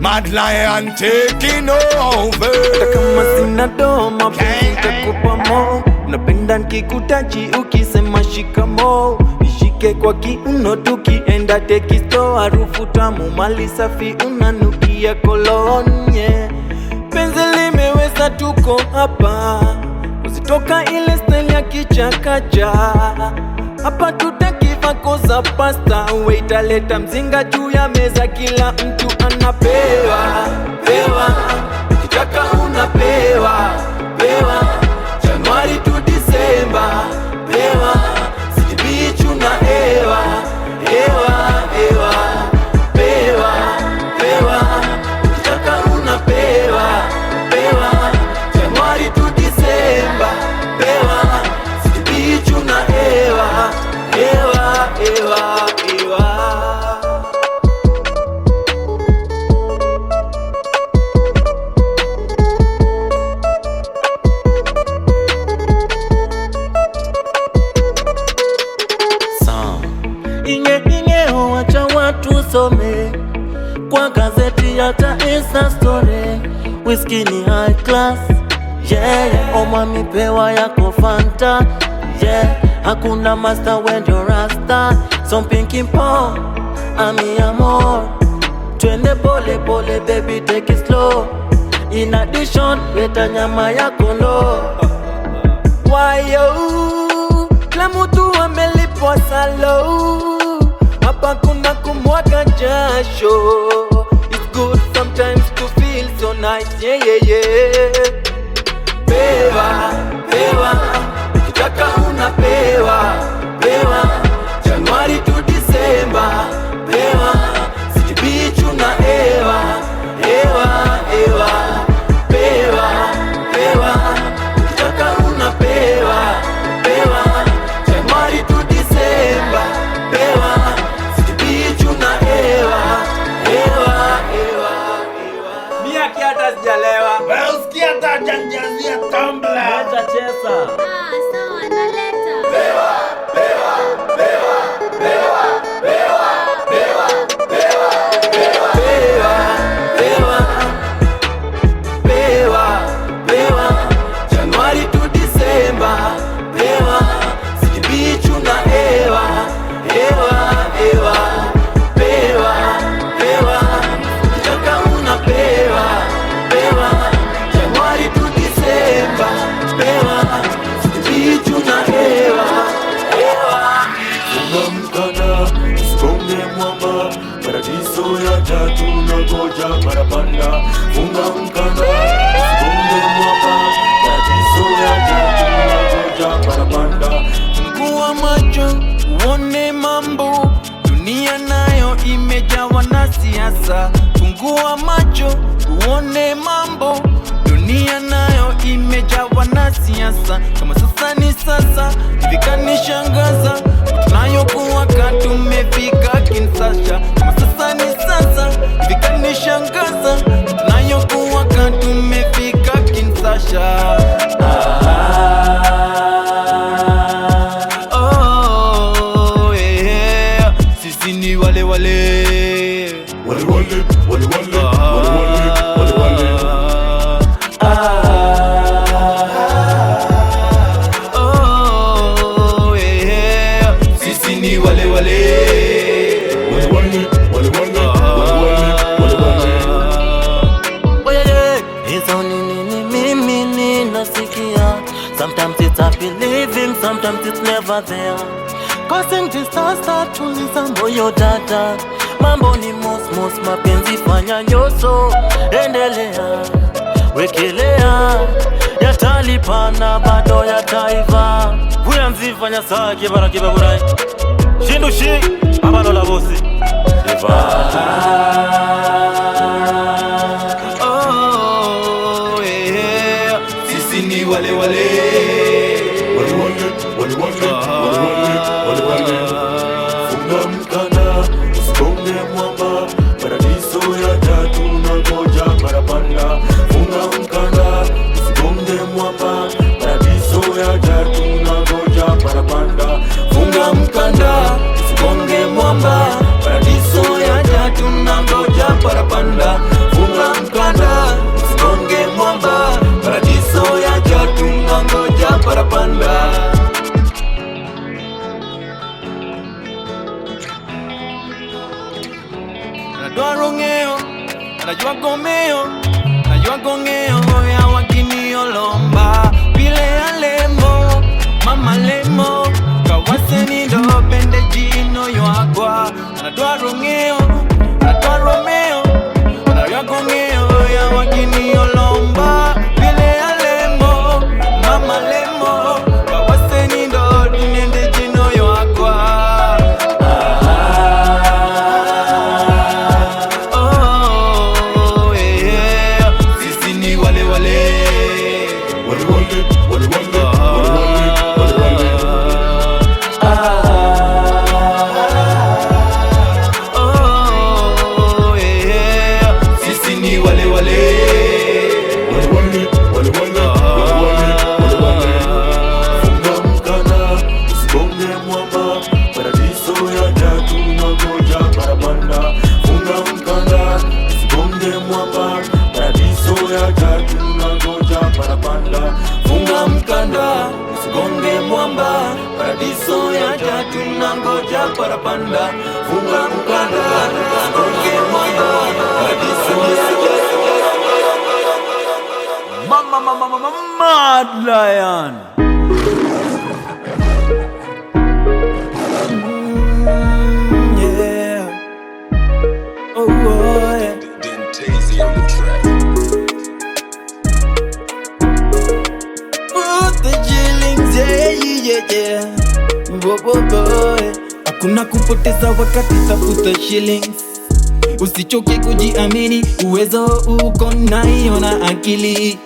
Mad Lion taking over. Kama sina do mapenzi nitakupa mo. Napenda nikikutachi ukisema shikamo. Nishike kwa kiuno tukienda tekisto. Harufu tamu mali safi unanukia kolonye. Penzi limeweza tuko hapa. Usitoka ile style ya kichakacha. Hapa tutakiva koza pasta. Waiter leta mzinga juu ya meza, kila mtu anapewa. Pewa, ukitaka unapewa. Pewa, Januari to December. Pewa, City Beach una hewa. Hewa, hewa. Pewa, pewa, ukitaka unapewa. Pewa, Januari to December. Pewa, City Beach una hewa. Hewa, hewa, hewa. Inge wacha watu some kwa gazeti hata Insta story. Whiskey ni high class, yeah. Omami pewa yako Fanta, yeah. Hakuna master when you're rasta. Some pinky pong, ami amor. Twende pole pole baby, take it slow. In addition, weta nyama yako ndo. Wayo, kila mtu amelipwa salo. Hapa kuna kumwaga jasho. It's good sometimes to feel so nice, yeah, yeah, yeah. Pewa, pewa, ukitaka unapewa. Pewa, Januari to December. Pewa, City Beach una hewa. Hewa, hewa. Pewa, pewa, ukitaka unapewa. Pewa, Januari to December. Pewa, City Beach una hewa. Hewa, hewa, hewa. Mia kiata sijalewa. Wewe usikia hata janjazia tumbler. Acha chesa. Sawa naleta. Pewa, pewa, pewa, pewa, pewa, pewa, pewa, pewa. Pewa, pewa, pewa, pewa, Januari to December. Pewa, City Beach una hewa. Hewa, hewa. Pewa, pewa, ukitaka unapewa. Pewa, Januari to December. Pewa, City Beach una hewa. Hewa. Funga mkanda, usigonge mwamba, paradiso ya tatu na goja parapanda. Funga mkanda, usigonge mwamba, paradiso ya tatu na goja parapanda. Fungua macho uone mambo, dunia nayo imejawa na siasa. Fungua macho uone mambo, dunia nayo imejawa na siasa. Kama sasa ni sasa, hivi kanishangaza tunayokuwa katumefika Kinshasa. Kama sasa ni sasa, hivi kanishangaza tunayokuwa katumefika Kinshasa. Oh, yeah. Sisi ni wale wale. Wale wale, wale wale, wale wale, wale wale. Oh, yeah. Sisi ni wale wale. Wale wale, wale wale, wale wale, wale wale. Oh, yeah, yeah. Hizo nini mimi ninasikia. Sometimes it's a believing, sometimes it's never there. Causing disaster, tuliza moyo dada. Mambo ni mos, mapenzi fanya nyoso. Endelea, wekelea. Yatalipana bado yataiva. Kuyanzifanya sake barakiba burai. Shindu shi, abalola bosi. Oh, yeah. Sisi ni wale wale. Wale wale, wale wale, wale wale, wale wale. Funga mkanda, usigonge mwamba, paradiso ya tatu na goja parapanda. Funga mkanda, usigonge mwamba, paradiso ya tatu na goja parapanda. Funga mkanda, usigonge mwamba, paradiso ya tatu na ngoja parapanda. usigonge mwamba, paradiso yaja tunangoja parapanda. Funga mkanda, usigonge mwamba, paradiso yaja. Mad Lion. Yeah. Oh boy. Dentazy on the track. Put the shillings, yeah. Boy. Hakuna kupoteza wakati, tafuta shillings. Usichoke kujiamini, uwezo uko nayo na akili.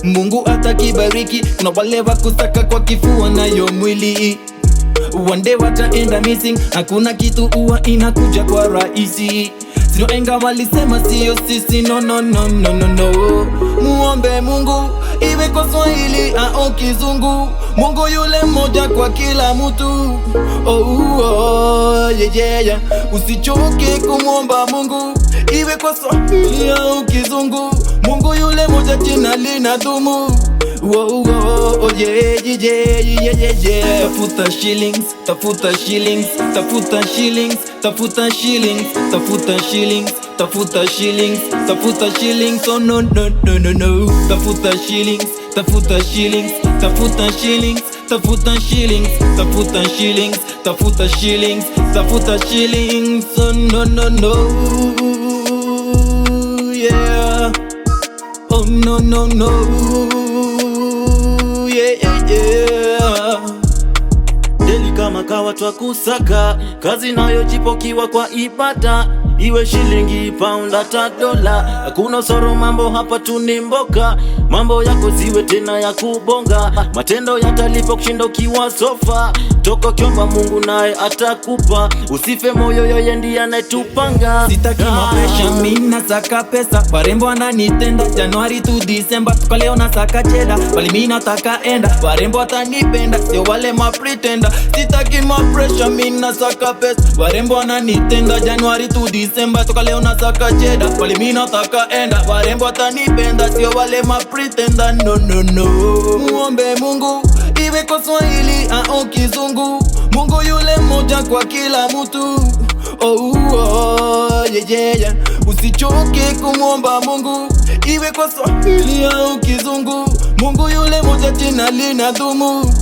Mungu atakibariki, kuna wale wa kusaka kwa kifua nayo mwili. One day wataenda missing, hakuna kitu huwa inakuja kwa rahisi. Sinoenga walisema siyo sisi, no. Muombe Mungu, iwe kwa Swahili au Kizungu. Mungu yule mmoja kwa kila mtu. Yeah. Usichoke kumwomba Mungu, iwe kwa Swahili au Kizungu. Mungu yule mmoja, jina linadumu. Yeah. Tafuta shillings, tafuta shillings, tafuta shillings, tafuta shillings, tafuta shillings, tafuta shillings, tafuta shillings. Oh no. Tafuta shillings, tafuta shillings, tafuta shillings, tafuta shillings, tafuta shillings, tafuta shillings, tafuta shillings. Oh no. Yeah. Oh no. Yeah. Deli kama kawa twa kusaka, kazi nayo jipokiwa kwa ibada. Iwe shilingi, pound hata dola, hakuna soro, mambo hapa tunimboka. Mambo yako ziwe tena ya kubonga, matendo yatalipo kushinda ukiwa sofa. Toka kiomba Mungu naye atakupa, usife moyo, yeye ndiye anayetupanga. Sitaki mapresha, mimi nataka pesa. Warembo wananitenda Januari to December, tuka leo nataka cheda, bali mimi nataka enda. Warembo watanipenda, sio wale ma pretender. Sitaki mapresha, mimi nataka pesa. Warembo wananitenda Januari to December, tuka leo nataka cheda, bali mimi nataka enda. Warembo watanipenda, sio wale ma pretender. No. Muombe Mungu, iwe kwa Swahili au Kizungu. Mungu yule mmoja kwa kila mtu. Yeah. Usichoke kumwomba Mungu, iwe kwa Swahili au Kizungu. Mungu yule mmoja, jina linadumu.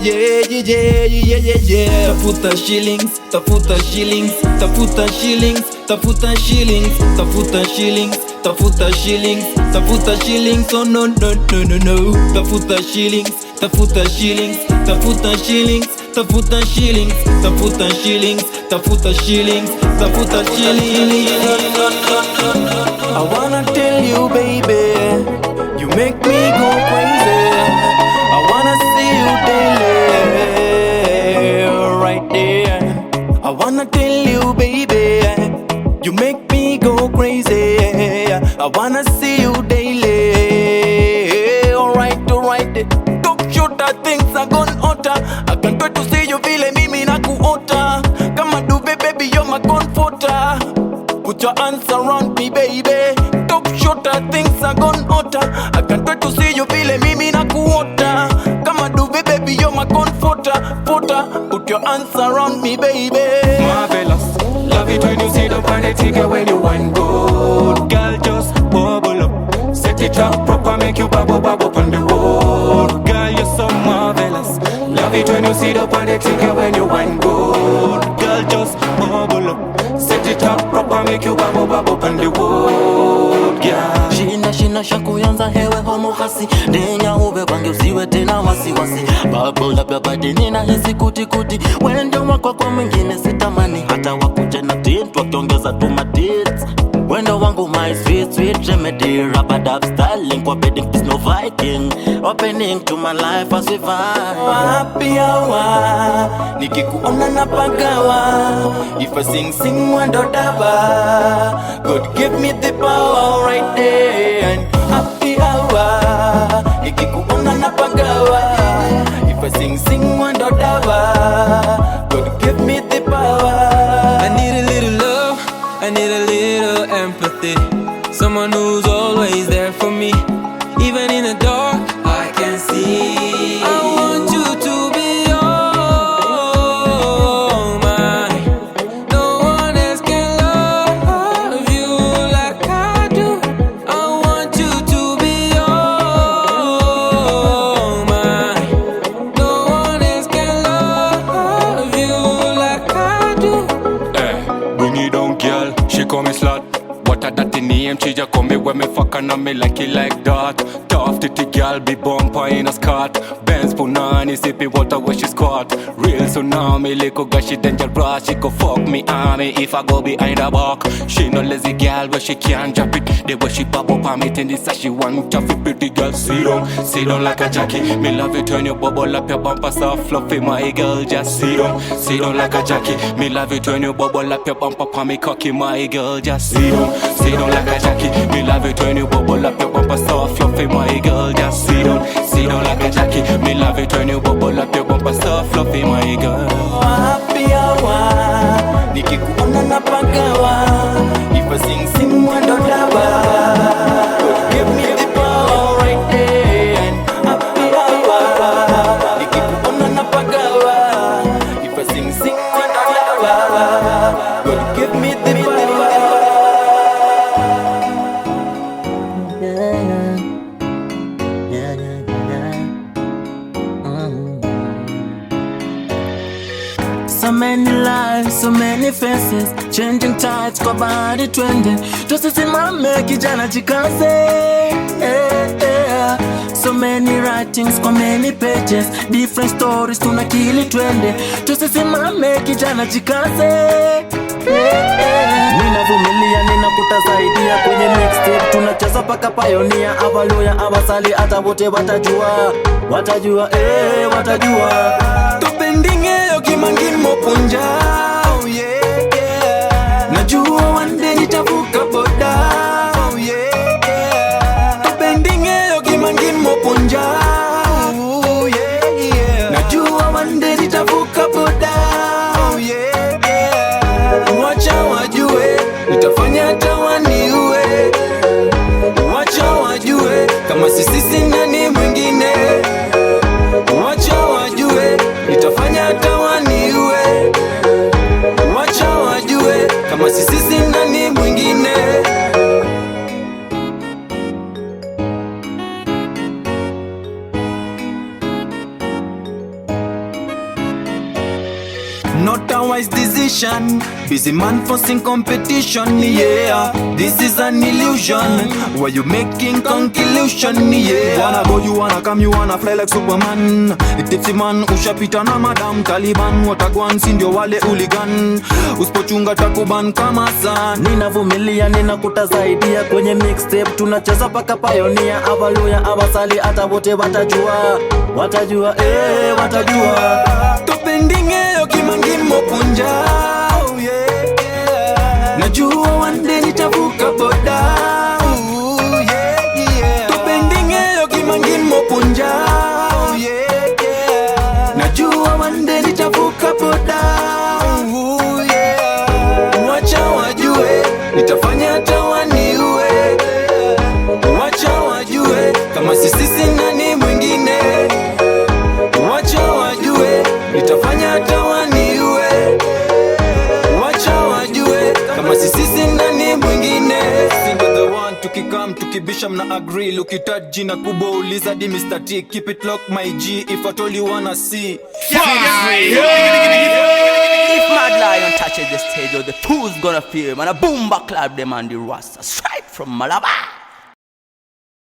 Yeah. Tafuta shillings, tafuta shillings, tafuta shillings, tafuta shillings, tafuta shillings, tafuta shillings, tafuta shillings. Oh no. Tafuta shillings, tafuta shillings, tafuta shillings, tafuta shillings, tafuta shillings, tafuta shillings, tafuta shillings. I wanna tell you, baby, you make me go crazy. I wanna see you daily, right there. I wanna tell you, baby, you make me go crazy. I wanna see you daily. Alright. Talk shorter, things are gone hotter. I can't wait to see you vile mimi na kuota. Kama duve, baby, you're my comforter. Put your arms around me, baby. Talk shorter, things are gone hotter. I can't wait to see you vile mimi na kuota. Kama duve, baby, you're my comforter. Put your arms around me, baby. Marvelous, love it when you sit up on the ticket when you want good. Girl, just bubble up, set it up proper, make you bubble on the road. Girl, you're so marvelous. Love it when you sit up on the ticket when you want good. Girl, just bubble up, set it up proper, make you bubble on the road. Yeah. Shina shakuyanza hewe homo hasi, denya ube bange usiwe tena wasiwasi. Bubble up your body, nina hisi kuti. Wende wako kwa mwingine sitamani, hata wakuje na tint wakiongeza tu matits. Wendo wangu my sweet remedy, rubber-dub styling kwa bedding, peace no Viking. Opening to my life as we vibe. Happy hour, nikikuona napagawa. If I sing mwendo daba, God give me the power right there. And happy hour, nikikuona napagawa. If I sing mwendo daba, God give me the power. I need a little love, I need a little empathy. Someone who's always there for me. Even in the dark, I can see and me like it like that. Tough titty girl be bumper in a skirt. Benz punani sippy water where she squat. Real tsunami, little girl she dangerous. She go fuck me army if I go behind her back. She no lazy girl where she can't drop it. The way she pop up on me in this she want toughy pretty girl. Sit down like a Jackie. Me love it when you bubble up your bumper soft fluffy my girl. Just sit down like a Jackie. Me love it when you bubble up your bumper on me cocky my girl. Just sit down like a Jackie. Me love it when you bubble up your bumper soft fluffy my girl. Just sit down like a Jackie. Me love it when you bubble up your bumper soft fluffy my girl. Happy hour, nikikuona napagawa. If I sing mwendo dawa. Give me the power right there. Happy hour, nikikuona napagawa. If I sing mwendo dawa. God give me the power. So many lives, so many faces, changing tides kwa body trending. Tusisimame kijana jikaze, So many writings kwa many pages, different stories tunakili twende. Tusisimame kijana jikaze, Ninavumilia ninakutasaidia kwenye mixtape. Tunacheza paka pioneer, Avaluya, Abasali, hata wote watajua. Watajua. Tupendinge okimangimo punja, oh yeah. Najua one day nitavuka boda, oh yeah. Tupendinge okimangimo punja, oh yeah. Najua one day nitavuka boda, oh yeah. Wacha wajue, nitafanya hata waniue. Wacha wajue, kama sisi nani mwingine. Wacha wajue, nitafanya hata waniue. Wacha wajue, kama sisi nani mwingine. Not a wise decision, busy man forcing competition, yeah. This is an illusion, why you making conclusion, yeah. Wanna go, you wanna come, you wanna fly like Superman. Itipsi man, ushapita na madam Taliban. Watagwan, sindio wale hooligan. Uspochunga takuban kama san. Ninavumilia ninakutasaidia kwenye mixtape. Tunacheza paka pioneer, Avaluya, Abasali, hata wote watajua. Watajua. Tupendinge okimangimo punja, oh yeah. Najua one day nitavuka boda, oh yeah. Tupendinge okimangimo punja, oh yeah. Najua one day nitavuka boda, oh yeah. Wacha wajue, nitafanya hata waniue. Wacha wajue, kama sisi nani mwingine. Wacha wajue, nitafanya hata waniue. Wacha wajue, kama sisi nani mwingine. Single the one, tukikam, tukibisha mna agree. Look it at jina kubwa uliza di Mr. T. Keep it locked my G, if at all you wanna see. If Mad Lion touches the stage, or the tools gonna feel, man, a boom back clap them on the roster, straight from Malabar.